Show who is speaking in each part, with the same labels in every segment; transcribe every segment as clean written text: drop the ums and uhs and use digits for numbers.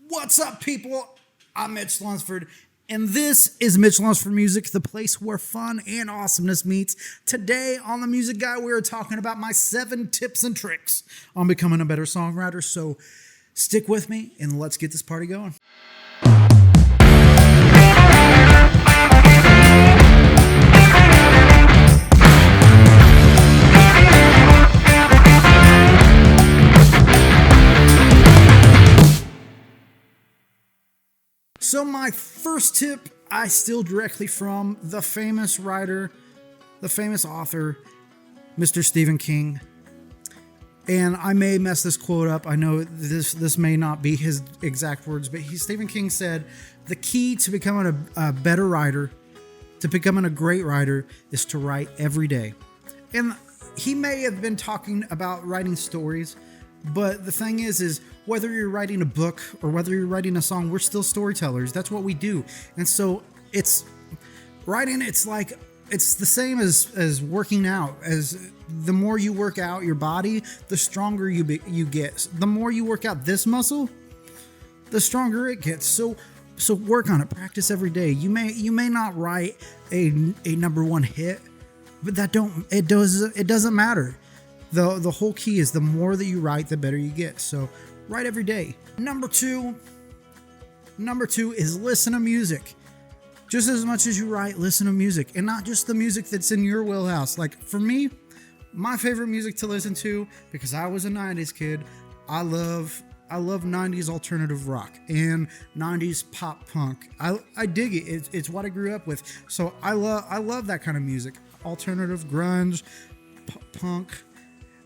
Speaker 1: What's up, people? I'm Mitch Lunsford, and this is Mitch Lunsford Music, the place where fun and awesomeness meets. Today on The Music Guy, we are talking about my 7 tips and tricks on becoming a better songwriter. So stick with me, and let's get this party going. So my first tip, I steal directly from the famous writer, the famous author, Mr. Stephen King. And I may mess this quote up. I know this may not be his exact words, but Stephen King said, the key to becoming a better writer, to becoming a great writer, is to write every day. And he may have been talking about writing stories, but the thing is whether you're writing a book or whether you're writing a song, we're still storytellers. That's what we do. And so it's the same as working out. As the more you work out your body, the stronger you get. The more you work out this muscle, the stronger it gets. So work on it. Practice every day. You may not write a number one hit, but it doesn't matter. The whole key is the more that you write, the better you get. So write every day. Number two is listen to music. Just as much as you write, listen to music, and not just the music that's in your wheelhouse. Like for me, my favorite music to listen to, because I was a 90s kid, I love 90s alternative rock and 90s pop punk. I dig it. It's what I grew up with. So I love that kind of music. Alternative, grunge, punk.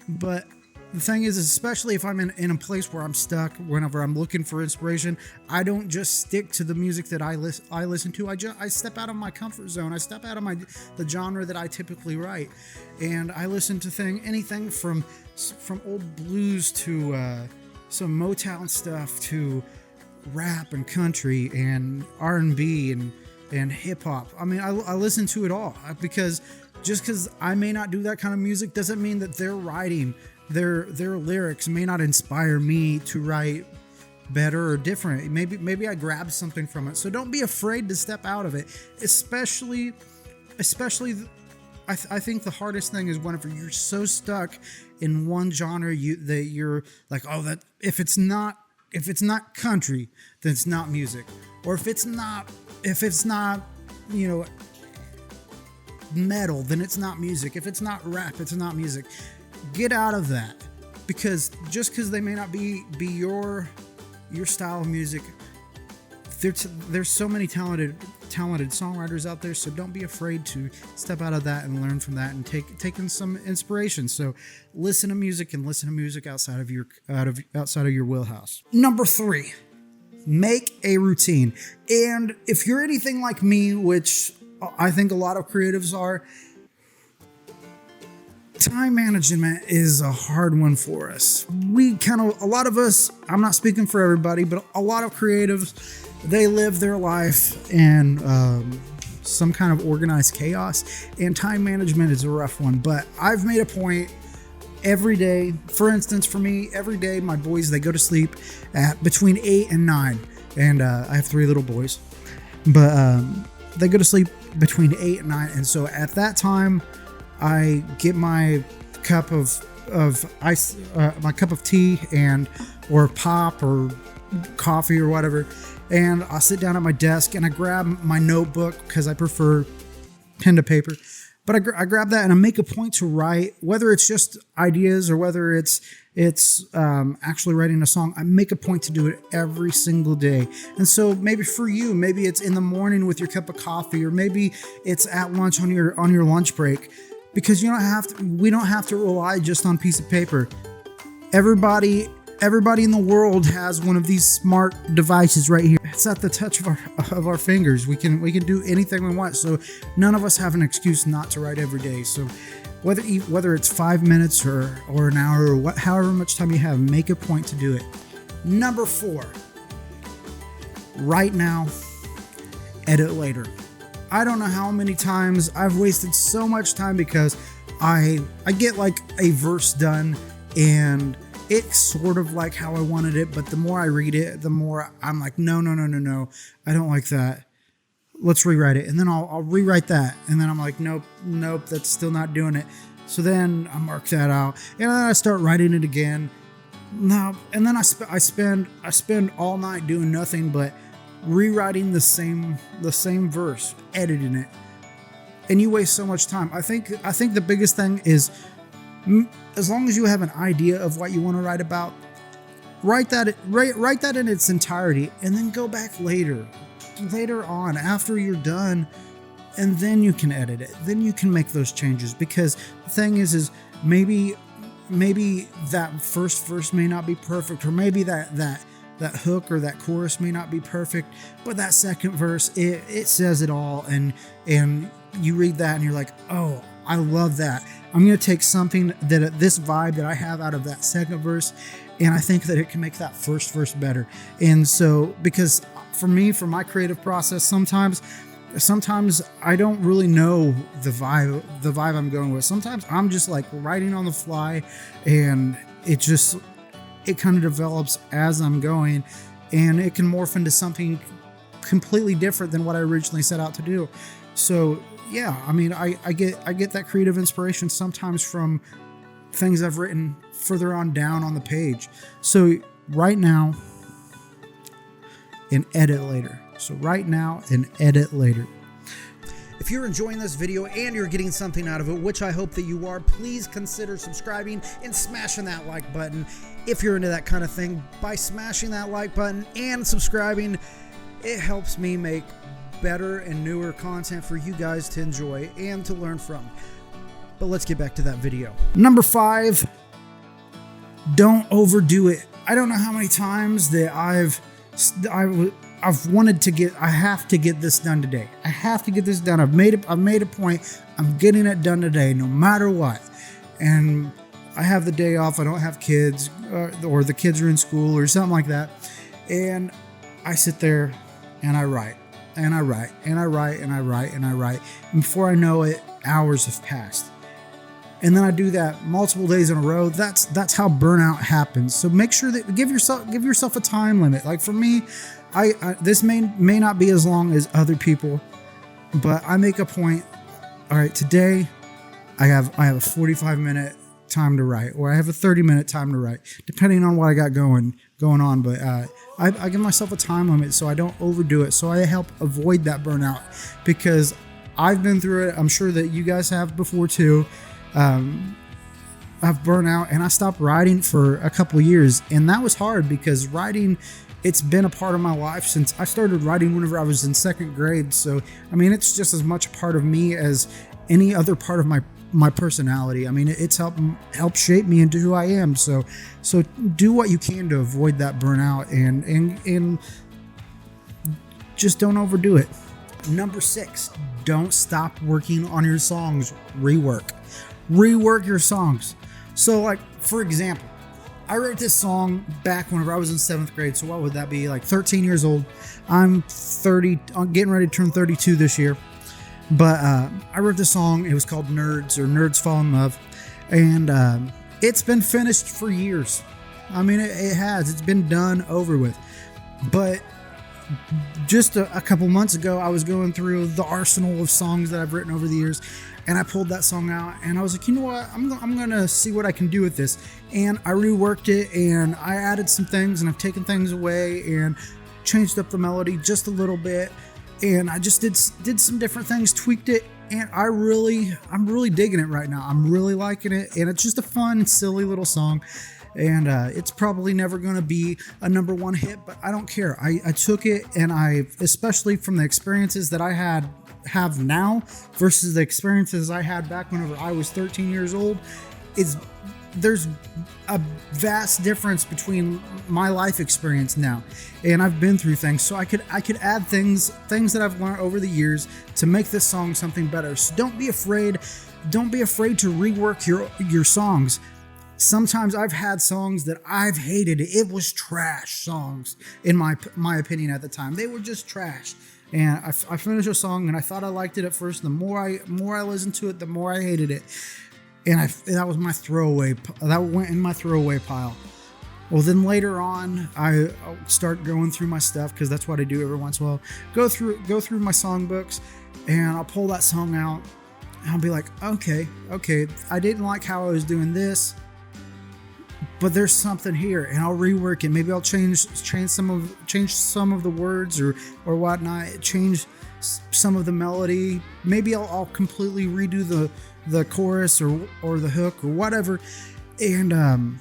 Speaker 1: But the thing is, especially if I'm in a place where I'm stuck, whenever I'm looking for inspiration, I don't just stick to the music that I listen to. I step out of my comfort zone. I step out of the genre that I typically write, and I listen to anything from old blues to some Motown stuff to rap and country and R&B and hip hop. I mean, I listen to it all, because just because I may not do that kind of music doesn't mean that their writing, their lyrics may not inspire me to write better or different. Maybe I grabbed something from it. So don't be afraid to step out of it. Especially, I think the hardest thing is whenever you're so stuck in one genre that you're like, oh, that if it's not country, then it's not music, or if it's not metal, then it's not music. If it's not rap, it's not music. Get out of that, because just because they may not be your style of music, there's so many talented songwriters out there. So don't be afraid to step out of that and learn from that and take in some inspiration. So listen to music outside of your wheelhouse. Number 3, make a routine. And if you're anything like me, which I think a lot of creatives are, time management is a hard one for us. A lot of us, I'm not speaking for everybody, but a lot of creatives, they live their life in some kind of organized chaos, and time management is a rough one. But I've made a point every day. For instance, for me, every day my boys, they go to sleep at between 8 and 9, and I have 3 little boys, but they go to sleep between 8 and 9, and so at that time I get my cup of ice, my cup of tea, or pop or coffee or whatever, and I'll sit down at my desk and I grab my notebook, because I prefer pen to paper. But I grab that and I make a point to write, whether it's just ideas or whether it's actually writing a song. I make a point to do it every single day. And so maybe for you, maybe it's in the morning with your cup of coffee, or maybe it's at lunch on your lunch break, because we don't have to rely just on piece of paper. Everybody in the world has one of these smart devices right here. It's at the touch of our fingers. We can do anything we want. So none of us have an excuse not to write every day. So whether it's 5 minutes or an hour, or however much time you have, make a point to do it. Number 4, write now, edit later. I don't know how many times I've wasted so much time because I get like a verse done and it's sort of like how I wanted it, but the more I read it, the more I'm like, no, I don't like that. Let's rewrite it. And then I'll rewrite that. And then I'm like, nope, that's still not doing it. So then I mark that out, and then I start writing it again. Now, and then I spend all night doing nothing but rewriting the same verse, editing it, and you waste so much time. I think the biggest thing is, as long as you have an idea of what you want to write about, write that in its entirety, and then go back later on after you're done, and then you can edit it. Then you can make those changes, because the thing is maybe that first verse may not be perfect, or maybe that hook or that chorus may not be perfect, but that second verse, it says it all, and you read that and you're like, oh, I love that. I'm going to take something this vibe that I have out of that second verse, and I think that it can make that first verse better. And so, because for me, for my creative process, sometimes I don't really know the vibe I'm going with. Sometimes I'm just like writing on the fly, and it kind of develops as I'm going, and it can morph into something completely different than what I originally set out to do. So yeah, I mean, I get that creative inspiration sometimes from things I've written further on down on the page. So right now and edit later. If you're enjoying this video and you're getting something out of it, which I hope that you are, please consider subscribing and smashing that like button. If you're into that kind of thing, by smashing that like button and subscribing, it helps me make better and newer content for you guys to enjoy and to learn from. But let's get back to that video. Number 5, don't overdo it. I don't know how many times that I've wanted to I have to get this done today. I have to get this done. I've made a point. I'm getting it done today, no matter what. And I have the day off. I don't have kids, or the kids are in school or something like that. And I sit there and I write. And I write. And before I know it, hours have passed. And then I do that multiple days in a row. That's how burnout happens. So make sure that give yourself a time limit. Like for me, this may not be as long as other people, but I make a point. All right, today I have a 45-minute time to write, or I have a 30-minute time to write, depending on what I got going on. But I give myself a time limit so I don't overdo it. So I help avoid that burnout, because I've been through it. I'm sure that you guys have before too. I've burnt out, and I stopped writing for a couple of years, and that was hard, because writing, it's been a part of my life since I started writing whenever I was in 2nd grade. So I mean, it's just as much a part of me as any other part of my personality. I mean, it's helped shape me into who I am. So do what you can to avoid that burnout, and just don't overdo it. Number 6, don't stop working on your songs. Rework your songs. So, like, for example, I wrote this song back whenever I was in 7th grade. So what would that be? Like 13 years old. I'm 30. I'm getting ready to turn 32 this year. But I wrote this song. It was called Nerds, or Nerds Fall in Love. And it's been finished for years. I mean, it has. It's been done, over with. But just a couple months ago, I was going through the arsenal of songs that I've written over the years, and I pulled that song out, and I was like, you know what, I'm gonna see what I can do with this. And I reworked it, and I added some things, and I've taken things away and changed up the melody just a little bit, and I just did some different things, tweaked it, and I'm really digging it right now. I'm really liking it, and it's just a fun, silly little song. And it's probably never going to be a number 1 hit, but I don't care. I took it, and especially from the experiences that I have now versus the experiences I had back whenever I was 13 years old, there's a vast difference between my life experience now, and I've been through things, so I could add things that I've learned over the years to make this song something better. So don't be afraid to rework your songs. Sometimes I've had songs that I've hated. It was trash songs, in my opinion at the time. They were just trash. And I finished a song, and I thought I liked it at first. The more I listened to it, the more I hated it. And that was my throwaway. That went in my throwaway pile. Well, then later on, I'll start going through my stuff, because that's what I do every once in a while. Go through my songbooks, and I'll pull that song out, and I'll be like, okay, I didn't like how I was doing this, but there's something here, and I'll rework it. Maybe I'll change some of the words or whatnot, change some of the melody. Maybe I'll completely redo the chorus or the hook or whatever, and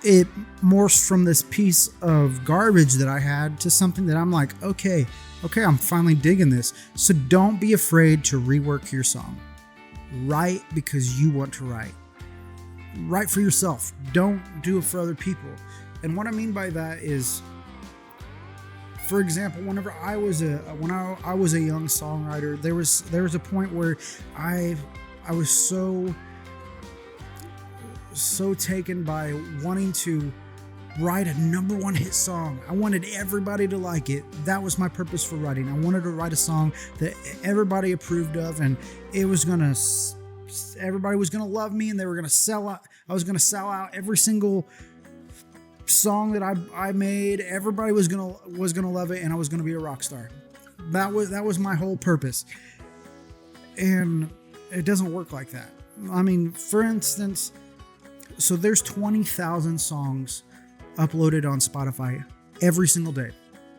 Speaker 1: it morphs from this piece of garbage that I had to something that I'm like, okay, I'm finally digging this. So don't be afraid to rework your song. Write because you want to write. Write for yourself. Don't do it for other people. And what I mean by that is, for example, whenever I was a young songwriter, there was a point where I was so taken by wanting to write a number one hit song. I wanted everybody to like it. That was my purpose for writing. I wanted to write a song that everybody approved of, and everybody was gonna love me, and they were gonna sell out. I was gonna sell out every single song that I made. Everybody was gonna love it, and I was gonna be a rock star. That was my whole purpose. And it doesn't work like that. I mean, for instance, so there's 20,000 songs uploaded on Spotify every single day.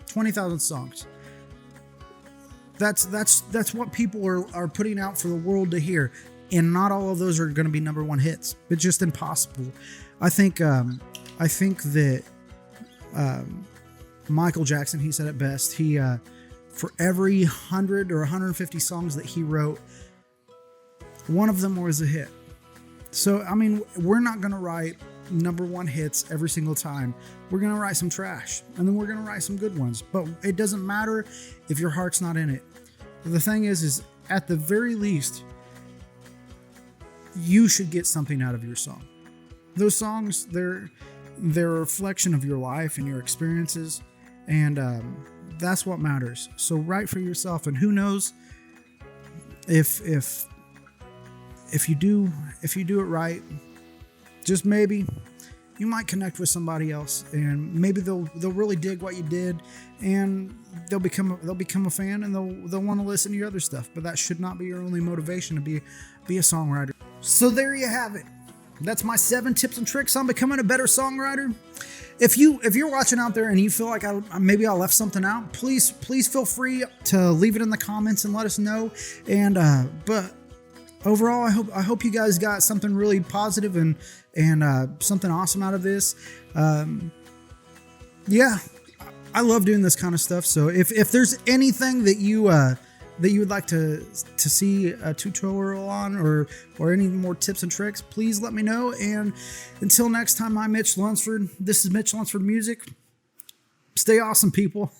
Speaker 1: 20,000 songs. That's what people are putting out for the world to hear, and not all of those are going to be number one hits. It's just impossible. I think that Michael Jackson, he said it best. He for every 100 or 150 songs that he wrote, one of them was a hit. So, I mean, we're not going to write number one hits every single time. We're going to write some trash, and then we're going to write some good ones. But it doesn't matter if your heart's not in it. The thing is at the very least, you should get something out of your song. Those songs, they're a reflection of your life and your experiences, and that's what matters. So write for yourself, and who knows if you do it right, just maybe you might connect with somebody else, and maybe they'll really dig what you did, and they'll become a fan, and they'll want to listen to your other stuff. But that should not be your only motivation to be a songwriter. So there you have it. That's my 7 tips and tricks on becoming a better songwriter. If you're watching out there and you feel like maybe I left something out, please feel free to leave it in the comments and let us know. And but overall, I hope you guys got something really positive and something awesome out of this. Yeah, I love doing this kind of stuff. So if there's anything that you would like to see a tutorial on, or any more tips and tricks, please let me know. And until next time, I'm Mitch Lunsford. This is Mitch Lunsford Music. Stay awesome, people.